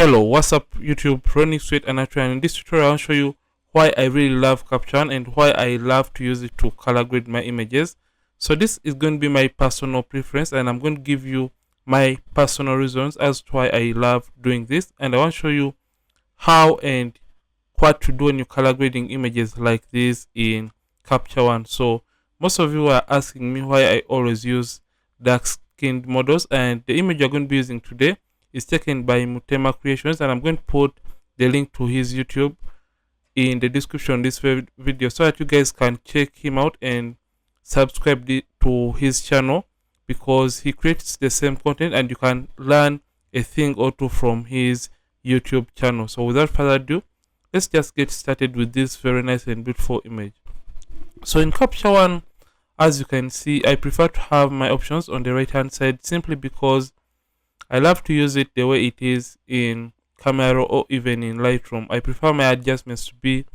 Hello, what's up YouTube, running straight and natural, and in this tutorial I'll show you why I really love Capture One and why I love to use it to color grade my images. So this is going to be my personal preference, and I'm going to give you my personal reasons as to why I love doing this, and I want to show you how and what to do when you're color grading images like this in Capture One. So most of you are asking me why I always use dark skinned models, and the image you're going to be using today is taken by Mutema Creations, and I'm going to put the link to his YouTube in the description of this video so that you guys can check him out and subscribe to his channel, because he creates the same content and you can learn a thing or two from his YouTube channel. So without further ado, let's just get started with this very nice and beautiful image. So in Capture One, as you can see, I prefer to have my options on the right hand side simply because I love to use it the way it is in Camera Raw or even in Lightroom. I prefer my adjustments to be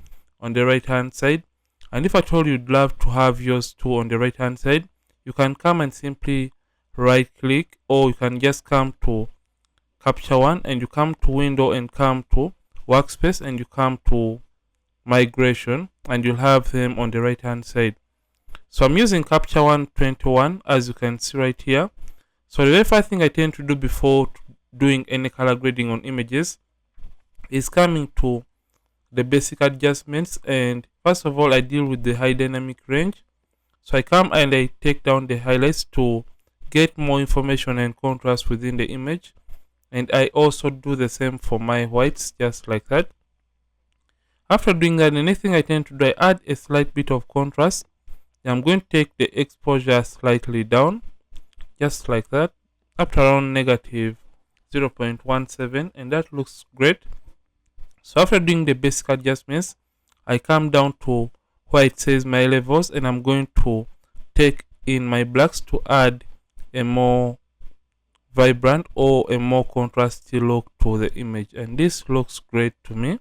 on the right hand side, and if at all you'd love to have yours too on the right hand side, you can come and simply right click, or you can just come to Capture One and you come to Window and come to Workspace and you come to Migration, and you'll have them on the right hand side. So I'm using Capture One 21, as you can see right here. So the very first thing I tend to do before doing any color grading on images is coming to the basic adjustments, and first of all I deal with the high dynamic range. So I come and I take down the highlights to get more information and contrast within the image, and I also do the same for my whites, just like that. After doing that, the next thing I tend to do, I add a slight bit of contrast. I'm going to take the exposure slightly down, just like that, up to around negative 0.17, and that looks great. So after doing the basic adjustments, I come down to where it says my levels, and I'm going to take in my blacks to add a more vibrant or a more contrasty look to the image, and this looks great to me.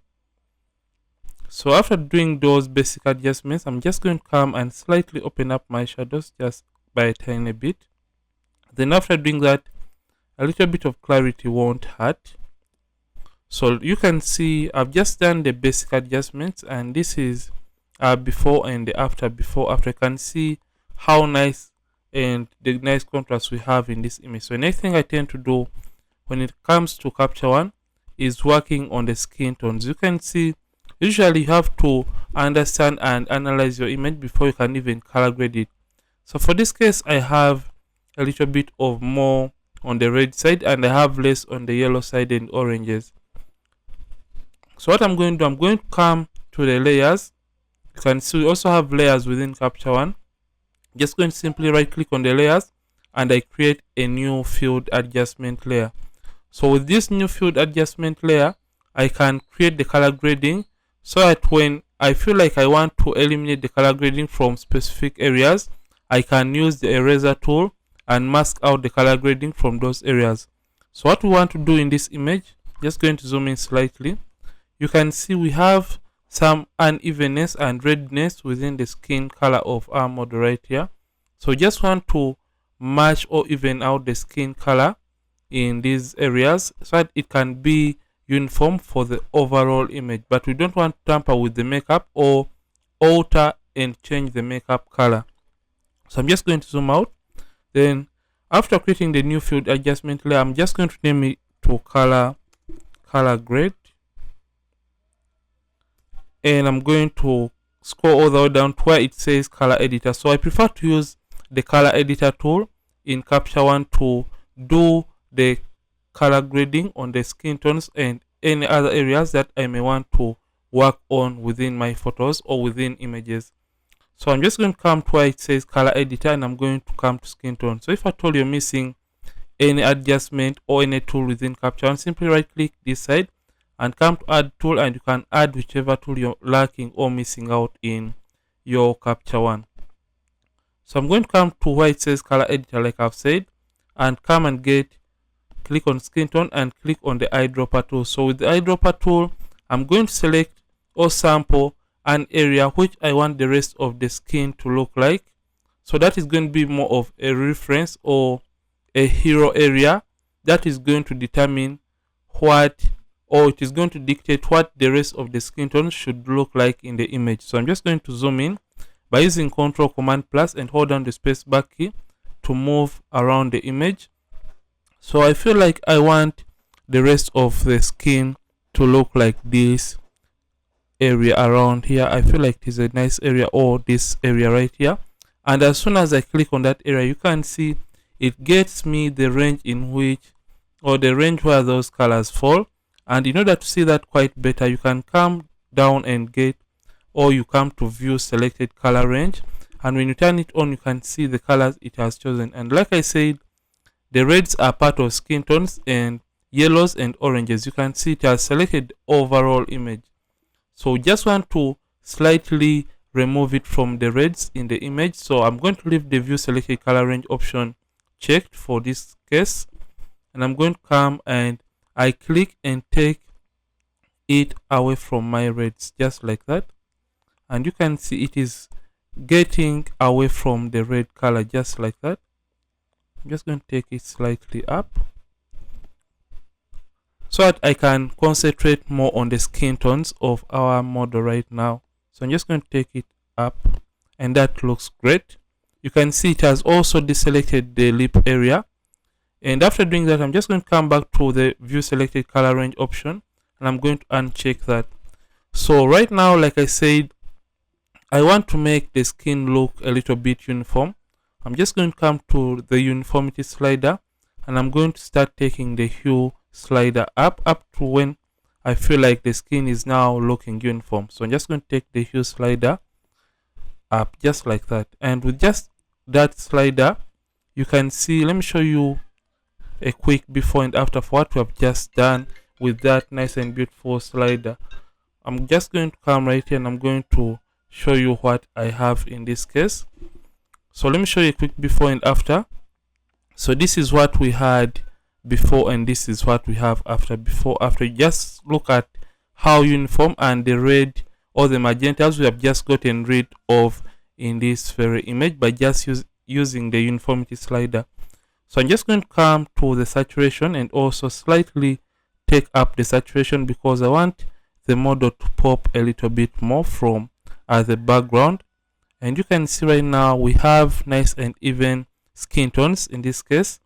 So after doing those basic adjustments, I'm just going to come and slightly open up my shadows just by a tiny bit. Then after doing that, a little bit of clarity won't hurt. So you can see I've just done the basic adjustments, and this is before and the after. Before, after, you can see how nice and the nice contrast we have in this image. So the next thing I tend to do when it comes to Capture One is working on the skin tones. You can see usually you have to understand and analyze your image before you can even color grade it. So for this case, I have a little bit of more on the red side and I have less on the yellow side and oranges. So what I'm going to do, I'm going to come to the layers. You can see we also have layers within Capture One. Just going to simply right click on the layers and I create a new field adjustment layer. So with this new field adjustment layer, I can create the color grading so that when I feel like I want to eliminate the color grading from specific areas, I can use the eraser tool and mask out the color grading from those areas. So what we want to do in this image, just going to zoom in slightly, you can see we have some unevenness and redness within the skin color of our model right here. So just want to match or even out the skin color in these areas so that it can be uniform for the overall image, but we don't want to tamper with the makeup or alter and change the makeup color. So I'm just going to zoom out. Then after creating the new field adjustment layer, I'm just going to name it to color grade, and I'm going to scroll all the way down to where it says color editor. So I prefer to use the color editor tool in Capture One to do the color grading on the skin tones and any other areas that I may want to work on within my photos or within images. So I'm just going to come to where it says color editor and I'm going to come to skin tone. So if at all you're missing any adjustment or any tool within Capture One, simply right click this side and come to add tool, and you can add whichever tool you're lacking or missing out in your Capture One. So I'm going to come to where it says color editor like I've said, and come and click on skin tone and click on the eyedropper tool. So with the eyedropper tool, I'm going to select or sample an area which I want the rest of the skin to look like. So that is going to be more of a reference or a hero area that is going to determine what or it is going to dictate what the rest of the skin tone should look like in the image. So I'm just going to zoom in by using Ctrl Command Plus and hold down the space bar key to move around the image. So I feel like I want the rest of the skin to look like this area around here. I feel like it is a nice area, or this area right here. And as soon as I click on that area, you can see it gets me the range in which, or the range where those colors fall. And in order to see that quite better, you can come down and get, or you come to view selected color range, and when you turn it on, you can see the colors it has chosen. And like I said, the reds are part of skin tones, and yellows and oranges, you can see it has selected overall image. So just want to slightly remove it from the reds in the image. So I'm going to leave the view selected color range option checked for this case, and I'm going to come and I click and take it away from my reds, just like that. And you can see it is getting away from the red color, just like that. I'm just going to take it slightly up so that I can concentrate more on the skin tones of our model right now. So I'm just going to take it up, and that looks great. You can see it has also deselected the lip area. And after doing that, I'm just going to come back to the view selected color range option, and I'm going to uncheck that. So right now, like I said, I want to make the skin look a little bit uniform. I'm just going to come to the uniformity slider, and I'm going to start taking the hue slider up to when I feel like the skin is now looking uniform. So I'm just going to take the hue slider up, just like that. And with just that slider, you can see, let me show you a quick before and after for what we have just done with that nice and beautiful slider. I'm just going to come right here, and I'm going to show you what I have in this case. So let me show you a quick before and after. So this is what we had before, and this is what we have after. Before, after, just look at how uniform, and the red or the magentas we have just gotten rid of in this very image by just using the uniformity slider. So I'm just going to come to the saturation and also slightly take up the saturation, because I want the model to pop a little bit more from the background. And you can see right now we have nice and even skin tones in this case.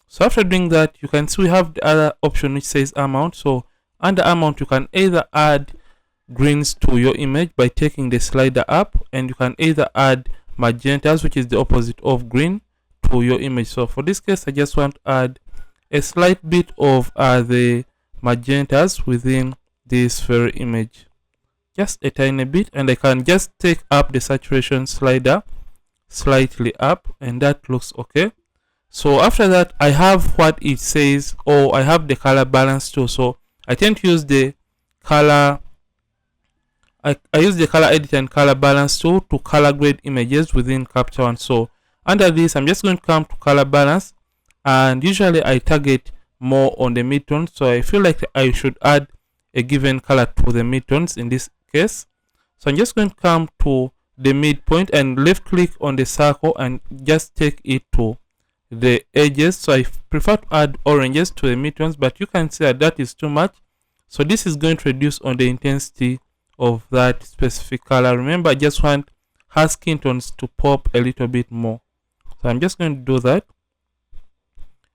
So after doing that, you can see we have the other option which says amount. So under amount, you can either add greens to your image by taking the slider up, and you can either add magentas, which is the opposite of green, to your image. So for this case, I just want to add a slight bit of the magentas within this very image, just a tiny bit, and I can just take up the saturation slider slightly up, and that looks okay. So after that, I have what it says, or I have the color balance tool. So I tend to use the color, I use the color edit and color balance tool to color grade images within Capture One. So under this, I'm just going to come to color balance, and usually I target more on the midtones. So I feel like I should add a given color to the midtones in this case. So I'm just going to come to the midpoint and left click on the circle and just take it to the edges. So I prefer to add oranges to the midtones, but you can see that is too much. So this is going to reduce on the intensity of that specific color. Remember, I just want her skin tones to pop a little bit more. So I'm just going to do that,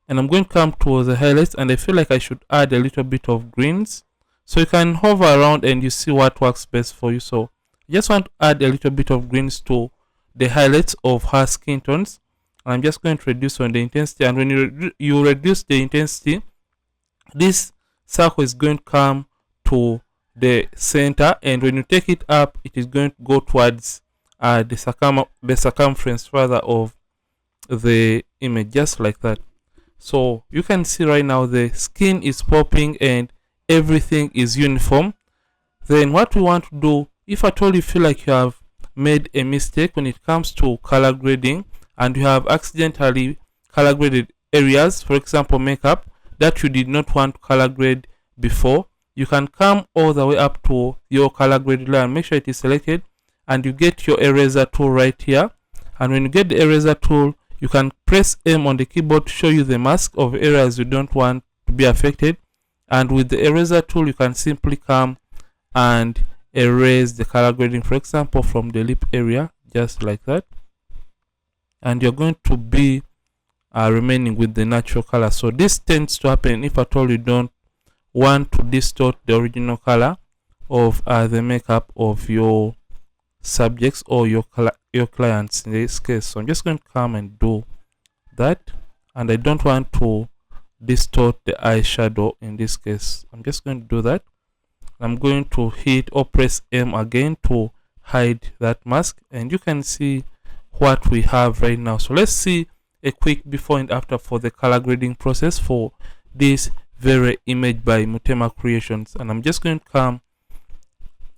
and I'm going to come to the highlights, and I feel like I should add a little bit of greens. So you can hover around and you see what works best for you. So I just want to add a little bit of greens to the highlights of her skin tones. I'm just going to reduce on the intensity, and when you reduce the intensity, this circle is going to come to the center, and when you take it up, it is going to go towards the circumference rather of the image, just like that. So you can see right now the skin is popping and everything is uniform. Then what we want to do, if at all you feel like you have made a mistake when it comes to color grading, and you have accidentally color graded areas, for example makeup, that you did not want to color grade before, you can come all the way up to your color grade layer and make sure it is selected, and you get your eraser tool right here. And when you get the eraser tool, you can press M on the keyboard to show you the mask of areas you don't want to be affected, And with the eraser tool, you can simply come and erase the color grading, for example, from the lip area, just like that. And you're going to be remaining with the natural color. So this tends to happen if at all you don't want to distort the original color of the makeup of your subjects or your clients in this case. So I'm just going to come and do that, and I don't want to distort the eyeshadow in this case. I'm just going to do that. I'm going to hit or press M again to hide that mask, and you can see what we have right now. So let's see a quick before and after for the color grading process for this very image by Mutema Creations. And I'm just going to come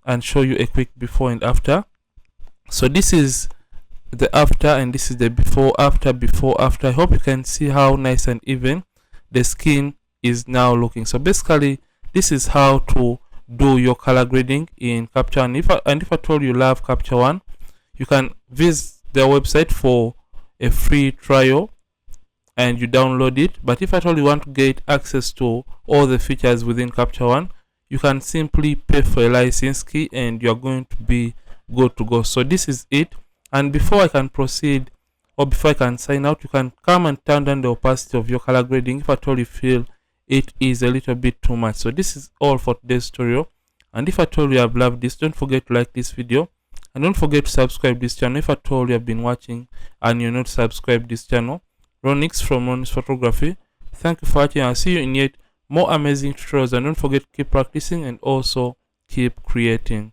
and show you a quick before and after. So this is the after and this is the before after. I hope you can see how nice and even the skin is now looking. So basically this is how to do your color grading in Capture One. If I told you love Capture One, you can visit their website for a free trial and you download it. But if at all you want to get access to all the features within Capture One, you can simply pay for a license key and you're going to be good to go. So this is it. And before I can proceed, or before I can sign out, you can come and turn down the opacity of your color grading if at all you feel it is a little bit too much. So this is all for today's tutorial, and if at all you have loved this, don't forget to like this video and don't forget to subscribe this channel if at all you have been watching and you're not subscribed this channel. Ronix from Ronix Photography. Thank you for watching. I'll see you in yet more amazing tutorials, and don't forget to keep practicing and also keep creating.